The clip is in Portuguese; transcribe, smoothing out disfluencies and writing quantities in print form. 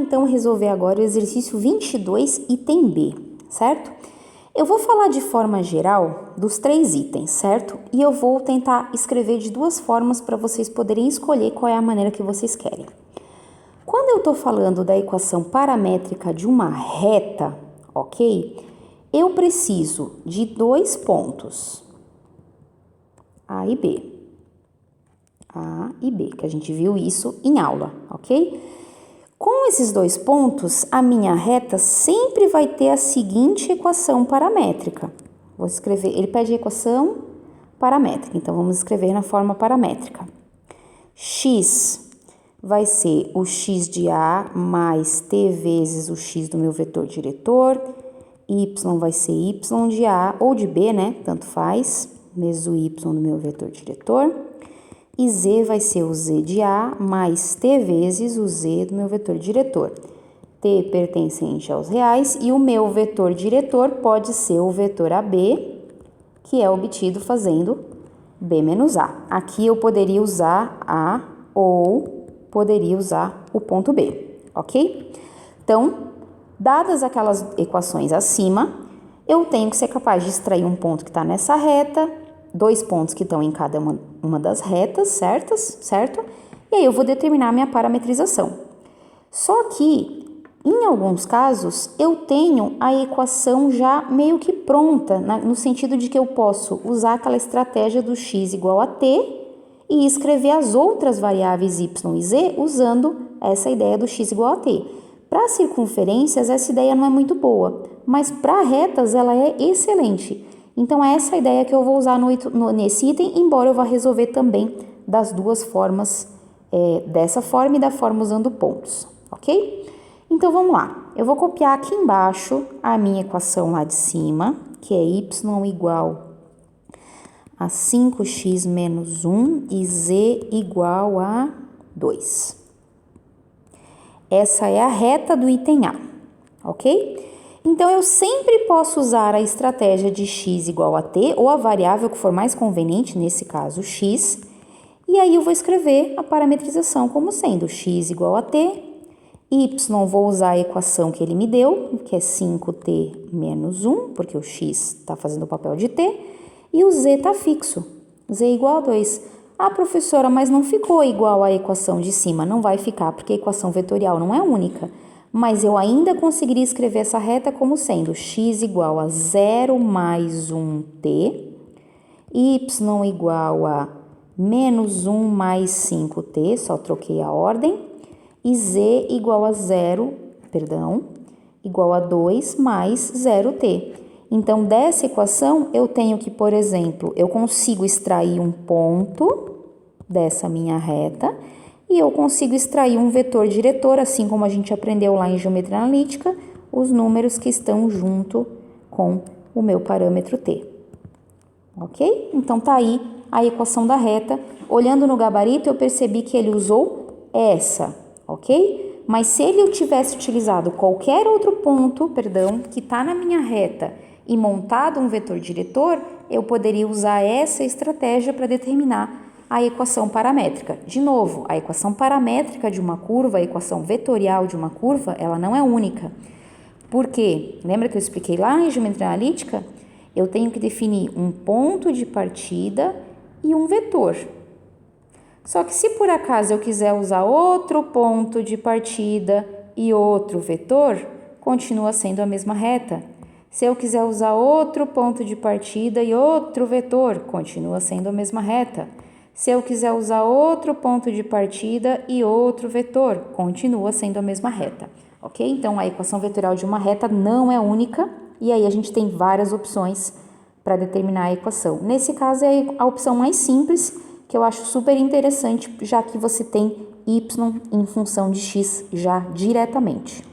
então resolver agora o exercício 22, item B, certo? Eu vou falar de forma geral dos 3 itens, certo? E eu vou tentar escrever de 2 formas para vocês poderem escolher qual é a maneira que vocês querem. Quando eu estou falando da equação paramétrica de uma reta, ok? Eu preciso de 2 pontos, A e B. A e B, que a gente viu isso em aula, ok? Com esses 2 pontos, a minha reta sempre vai ter a seguinte equação paramétrica. Vou escrever, ele pede a equação paramétrica, então vamos escrever na forma paramétrica. X vai ser o x de A mais t vezes o x do meu vetor diretor. Y vai ser y de A ou de B, né? Tanto faz, vezes o y do meu vetor diretor. E z vai ser o z de A mais t vezes o z do meu vetor diretor. T pertencente aos reais e o meu vetor diretor pode ser o vetor AB, que é obtido fazendo B menos A. Aqui eu poderia usar A ou poderia usar o ponto B, ok? Então, dadas aquelas equações acima, eu tenho que ser capaz de extrair um ponto que está nessa reta, 2 pontos que estão em cada uma das retas certo? E aí eu vou determinar a minha parametrização. Só que, em alguns casos, eu tenho a equação já meio que pronta, no sentido de que eu posso usar aquela estratégia do x igual a t e escrever as outras variáveis y e z usando essa ideia do x igual a t. Para circunferências, essa ideia não é muito boa, mas para retas ela é excelente. Então, é essa a ideia que eu vou usar nesse item, embora eu vá resolver também das 2 formas, dessa forma e da forma usando pontos, ok? Então, vamos lá. Eu vou copiar aqui embaixo a minha equação lá de cima, que é y igual a 5x menos 1 e z igual a 2. Essa é a reta do item A, ok? Então, eu sempre posso usar a estratégia de x igual a t, ou a variável que for mais conveniente, nesse caso, x, e aí eu vou escrever a parametrização como sendo x igual a t, y vou usar a equação que ele me deu, que é 5t menos 1, porque o x está fazendo o papel de t, e o z está fixo, z igual a 2. Ah, professora, mas não ficou igual à equação de cima. Não vai ficar, porque a equação vetorial não é única. Mas eu ainda conseguiria escrever essa reta como sendo x igual a 0 mais 1t, y igual a menos 1 mais 5t, só troquei a ordem, e z igual a igual a 2 mais 0t. Então, dessa equação, eu tenho que, por exemplo, eu consigo extrair um ponto dessa minha reta e eu consigo extrair um vetor diretor, assim como a gente aprendeu lá em geometria analítica, os números que estão junto com o meu parâmetro t. Ok? Então, tá aí a equação da reta. Olhando no gabarito, eu percebi que ele usou essa, ok? Mas se ele tivesse utilizado qualquer outro ponto, que está na minha reta e montado um vetor diretor, eu poderia usar essa estratégia para determinar a equação paramétrica. De novo, a equação paramétrica de uma curva, a equação vetorial de uma curva, ela não é única. Por quê? Lembra que eu expliquei lá em geometria analítica? Eu tenho que definir um ponto de partida e um vetor. Só que se por acaso eu quiser usar outro ponto de partida e outro vetor, continua sendo a mesma reta. Se eu quiser usar outro ponto de partida e outro vetor, continua sendo a mesma reta. Se eu quiser usar outro ponto de partida e outro vetor, continua sendo a mesma reta, ok? Então, a equação vetorial de uma reta não é única e aí a gente tem várias opções para determinar a equação. Nesse caso, é a opção mais simples, que eu acho super interessante, já que você tem y em função de x já diretamente.